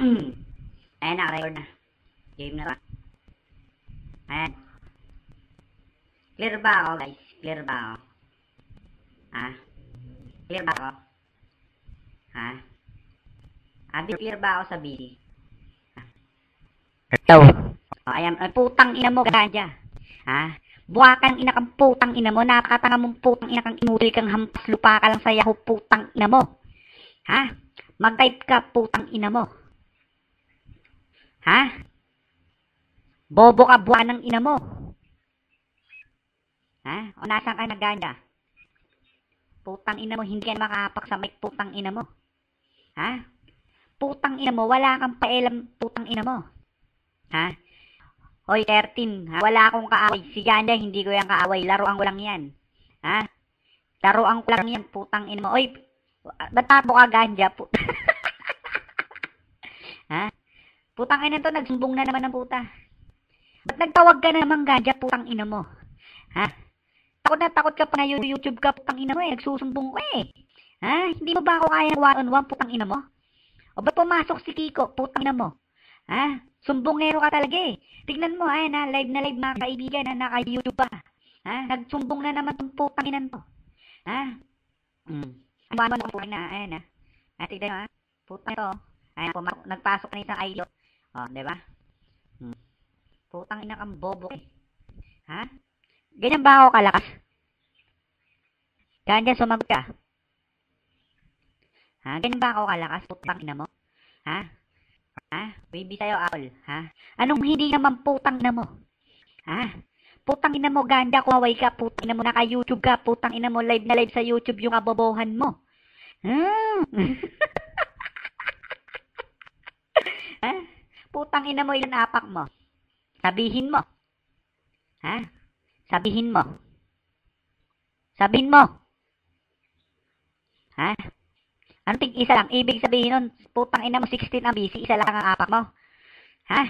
Ayan, naka-record na. Game na ba? Ayan. Clear ba ako, guys? Clear ba ako? Ha? Clear ba ako? Ha? Clear ba ako sa busy? Ito. Ayan. Putang ina mo, ganja. Ha? Buwakang ina kang putang ina mo. Napakatanga mong putang ina kang inuli kang hampas lupa ka lang sa Yahoo, putang ina mo. Ha? Mag-type ka, putang ina mo. Ha? Bobo ka, buwan ng ina mo. Ha? O nasaan ka naganda? Putang ina mo, hindi ka makahapak sa mic, putang ina mo. Ha? Putang ina mo, wala kang paelam, putang ina mo. Ha? Hoy, 13, ha? Wala akong kaaway. Si Ganda, hindi ko yung kaaway. Laruan ko lang yan. Ha? Laruan ko lang yan, putang ina mo. Oy, ba't tapo ka, Ganja? Ha? Putang ina to, nagsumbong na naman ng puta. Ba't nagtawag ka na naman, Ganja, putang ina mo? Ha? Takot na takot ka pa na YouTube ka, putang ina mo eh. Nagsusumbong ka eh. Ha? Hindi mo ba ako kaya ng one-on-one, putang ina mo? O ba't pumasok si Kiko, putang ina mo? Ha? Sumbongero ka talaga eh. Tignan mo, ayan ha, live na live mga kaibigan na naka-YouTube pa. Ha? Nagsumbong na naman tong putang inan to. Ha? Ano na putang na, ayan ha. Ha, tignan mo ha. Putang ito. Ayan, nagpasok na isang idol. O, diba? Putang ina kang bobo eh. Ha? Ganyan ba ako kalakas? Ganyan sumagot ka. Ha? Ganyan ba ako kalakas? Putang ina mo? Ha? Ha? Baby sa'yo, Apple. Ha? Anong hindi naman putang ina mo? Ha? Putang ina mo, Ganda, kuwaway ka. Putang ina mo, naka-YouTube ka. Putang ina mo, live na live sa YouTube yung abobohan mo. Ha? Putang ina mo, ilan apak mo? Sabihin mo. Ha? Sabihin mo. Sabihin mo. Ha? Ano tig-isa lang? Ibig sabihin nun, putang ina mo, 16 ang busy, isa lang ang apak mo. Ha?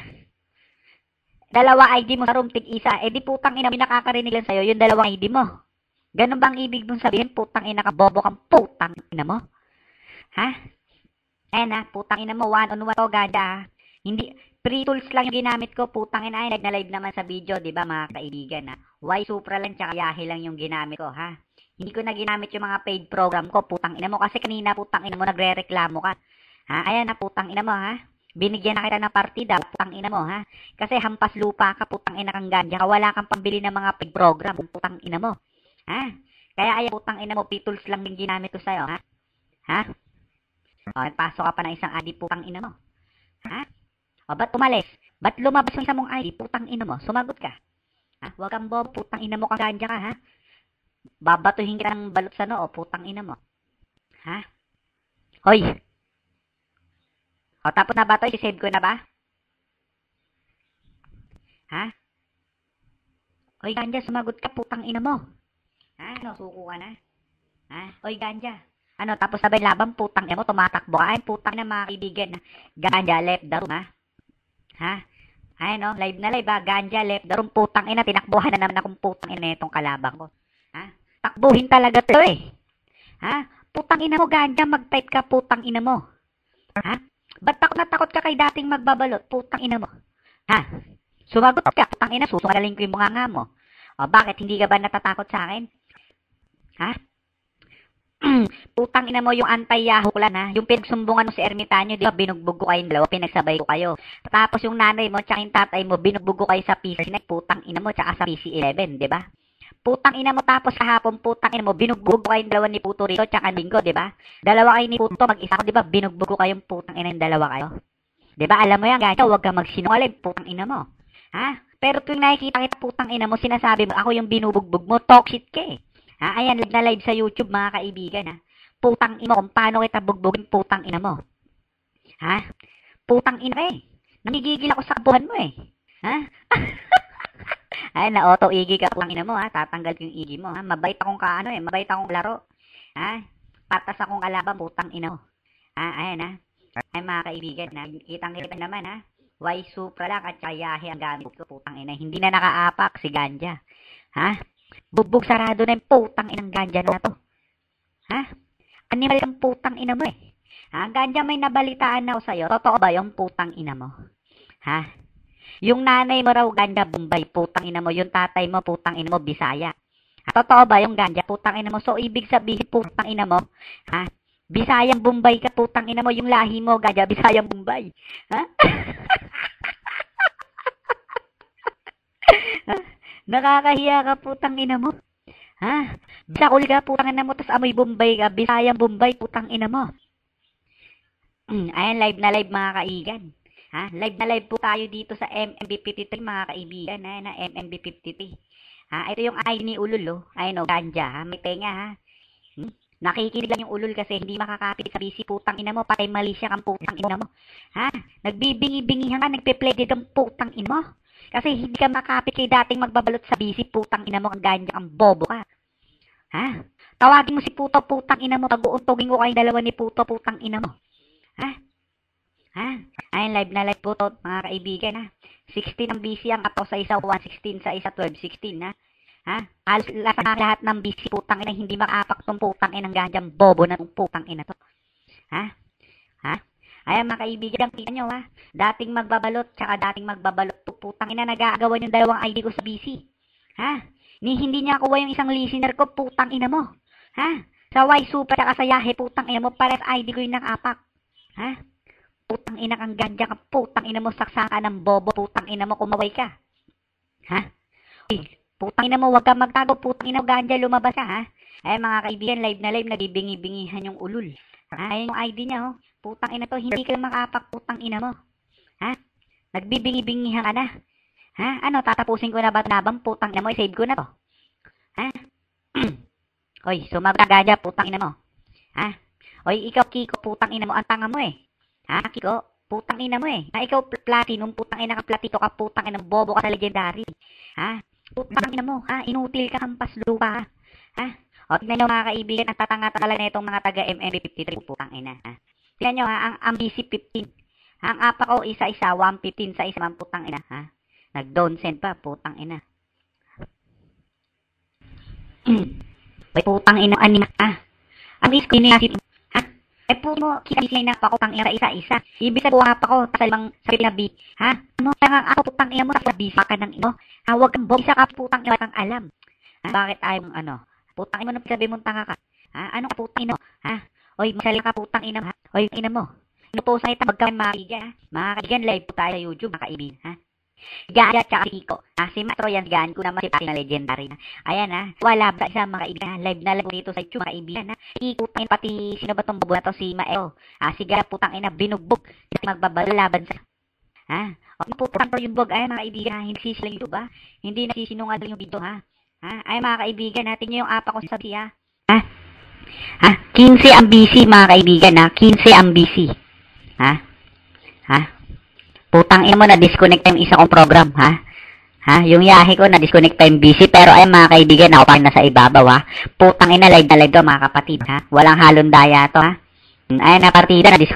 Dalawa ID mo sa room, tig-isa. Eh di putang ina mo, nakakarinig lang sa'yo, yung dalawang ID mo. Ganun bang ibig mong sabihin, putang ina ka, bobo kang putang ina mo? Ha? Ayan ha, putang ina mo, one-on-one to, Ganda ha. Hindi, free tools lang yung ginamit ko, putang ina, ay nag-live naman sa video, di ba mga kaibigan ha. Y Supra lang, tsaka Yahe lang yung ginamit ko ha. Hindi ko na ginamit yung mga paid program ko, putang ina mo, kasi kanina putang ina mo, nagre-reklamo ka. Ha, ayan ha, putang ina mo ha. Binigyan na kita ng partida, putang ina mo ha. Kasi hampas lupa ka, putang ina kang ganja ka, wala kang pambili ng mga paid program, putang ina mo. Ha? Kaya ayan, putang ina mo, pitools lang yung ginamit ko sa'yo, ha? Ha? O, nagpasok ka pa ng isang ID, putang ina mo. Ha? O, ba't umalis? Ba't lumabas yung isang mong ID, putang ina mo? Sumagot ka. Ha? Huwag kang bob, putang ina mo kang ganja ka, ha? Babatuhin kita ng balot sa noo, putang ina mo. Ha? Hoy! O, tapos na ba ito? I-save ko na ba? Ha? Hoy, ganja, sumagot ka, putang ina mo. Ha? Ano, suko ka na? Ha? Hoy, ganja. Ano, tapos sabay laban, putang ina mo, tumatakbo ka. Ay, putang na mga kaibigan. Ganja, left the room, ha? Ha? Ay, no, live na live, ha? Ganja, left the room, putang ina, tinakbuhan na naman akong putang ina itong kalabang ko. Ha? Takbuhin talaga to eh. Ha? Putang ina mo, Ganja, mag-type ka, putang ina mo. Ha? Ba't takot na takot ka kay dating magbabalot, putang ina mo? Ha? Sumagot ka, putang ina, susungaling ko yung bunganga mo. O, bakit, hindi ka ba natatakot sa akin? Ha? Putang ina mo yung anti-Yahoo lang ha. Yung pinagsumbungan mo si Ermitanyo, di ba binugbog ko kayong dalawa, pinagsabay ko kayo. Tapos yung nanay mo tsaka yung tatay mo, binugbog ko kayo sa PC na putang ina mo tsaka sa PC11, di ba? Putang ina mo tapos kahapon putang ina mo, binugbog ko kayong dalawa ni Puto Rito tsaka Bingo, di ba? Dalawa kayo ni Puto, mag-isa ko, di ba? Binugbog ko kayong putang ina yung dalawa kayo. Di ba? Alam mo yan, ganyan, huwag kang magsinungaling, putang ina mo. Ha? Pero tuwing nakikita kita putang ina mo, sinasabi mo, ako yung binubugbog mo, talk shit ka eh. Ha? Ayan, live na live sa YouTube, mga kaibigan, ha? Putang ina mo, kung paano kita bugbugin, putang ina mo. Ha? Putang ina eh. Nangigigil ako sa kabuhan mo eh. Ha? Ay, na-auto-igi ka, putang ina mo, ha? Tatanggal ko yung igi mo, ha? Mabait akong kaano eh, mabait akong laro. Ha? Patas akong kalaban, putang ina mo. Ha? Ayan, ha? Ay, mga kaibigan, ha? Kitang-kita naman, ha? Y Supra lang at Yahe ang gamit ko, putang ina. Hindi na nakaapak si Ganja. Ha? Bugbog sarado na yung putang inang ganja na to. Ha? Animal kang putang ina mo eh. Ha, ganja, may nabalitaan na ako sa'yo. Totoo ba yung putang ina mo? Ha? Yung nanay mo raw ganja Bombay, putang ina mo. Yung tatay mo, putang ina mo, Bisaya. Ha, totoo ba yung ganja, putang ina mo? So, ibig sabihin, putang ina mo, ha? Bisayang Bombay ka, putang ina mo. Yung lahi mo, ganja, Bisayang Bombay. Ha? Nakakahiya ka, putang ina mo. Ha? Bisakol ka, putang ina mo, tas amoy Bombay ka, Bisayang Bombay, putang ina mo. Ayan, live na live mga kaibigan. Ha? Live na live po tayo dito sa MMB53 mga kaibigan. Ayan na, MMB53. Ha? Ito yung ID ni Ulul, oh. Ayun, oh, ganja, ha? May tenga, ha? Nakikinig lang yung Ulul kasi hindi makakapit sa busy, putang ina mo. Patay mali siya kang putang ina mo. Ha? Nagbibingi-bingihan ka, nagpe-play kang putang ina mo. Kasi hindi ka makapit kay dating magbabalot sa busy, putang ina mo, ang ganja, ang bobo ka. Ha? Tawagin mo si puto, putang ina mo. Pag-uuntugin ko kayong dalawa ni puto, putang ina mo. Ha? Ha? Ayun, live na live po to, mga kaibigan, ha? 16 ang busy ang ato sa isa, 116 sa isa, 1216, ha? Ha? Halos lahat ng busy, putang ina, hindi makaapak tong putang inang ganjang bobo na tong putang ina to. Ha? Ha? Ayan, mga kaibigan, tingnan nyo, ha? Dating magbabalot, tsaka dating magbabalot, putang ina, nag-aagawan yung dalawang ID ko sa busy. Ha? Hindi niya kuha yung isang listener ko, putang ina mo. Ha? Sa Y Super, tsaka sa Yahe, putang ina mo, pares ID ko yung nang-apak. Ha? Putang ina kang ganja ka, putang ina mo, saksaka ng bobo, putang ina mo, kumaway ka. Ha? Uy, putang ina mo, wag ka magtago, putang ina mo, ganja, lumabas ka, ha? Ay, mga kaibigan, live na live, nagibingi-bingihan yung Ulul. Ayun yung ID niya, oh. Putang ina to, hindi ka makapak, putang ina mo. Ha? Nagbibingi-bingihan ka na. Ha? Ano, tatapusin ko na ba nabang, putang ina mo, save ko na to. Ha? Hoy, sumagot ang ganja, putang ina mo. Ha? Hoy, ikaw, Kiko, putang ina mo, ang tanga mo eh. Ha, Kiko? Putang ina mo eh. Ha, ikaw, platinum, putang ina ka, platito ka, putang ina, bobo ka sa legendary. Ha? Putang ina mo, ha? Inutil ka, hampas lupa, ha? O, tignan nyo mga kaibigan, ang tatanga talaga na itong mga taga MMB53, putang ina, ha? Tignan nyo, ha? Ang BC 15. Ang apa ko, isa-isa, 115 sa isa, man, putang ina, ha? Nag-down send pa, putang ina. May putang ina, anima, ha? Ang screen niya, eh po mo, kita nila na pa ko pang ina isa-isa. Ibig sabihin pa ko, sa limang sabi na B. Ha? Ano lang ako putang ina mo, sa bisa ka ng ino. Ha, wag kang bob, isa ka putang ina kang alam. Ha? Bakit ayaw mong ano? Putang ina mo, sabi mong tanga ka. Ha? Ano ka putang ina mo? Ha? Oy, masali ka putang ina mo, ha? Oy, ina mo. Ano po sa kita, magkawin mga kaibigan, ha? Mga kaibigan, live po tayo sa YouTube, mga kaibigan, ha? Gaya tsaka si Kiko. Si Matro yan, gaan ko naman si Pati na legendary na. Ayan ha. Wala ba isa mga kaibigan. Live na live dito sa YouTube mga kaibigan ha. Ikutangin pati sino ba tong bubo na to si Mael. Si Gara putang ina binugbog. Kasi magbabalaban sa. Ha? O putang to yung bog. Ayan mga kaibigan ha. Hindi sisilang YouTube ha. Hindi nagsisinungaling yung video ha. Ayan mga kaibigan natin nyo yung apa ko sa sabi ha. Ha? 15 ang BC mga kaibigan ha. 15 ang BC. Ha? Putang ina mo, na-disconnect yung isa kong program, ha? Ha? Yung Yahe ko, na-disconnect yung busy. Pero ay mga kaibigan, ako pa nasa ibabaw, ha? Putang ina, live na live to, mga kapatid, ha? Walang halong daya to, ha? Ayan na, partida, na-disconnect.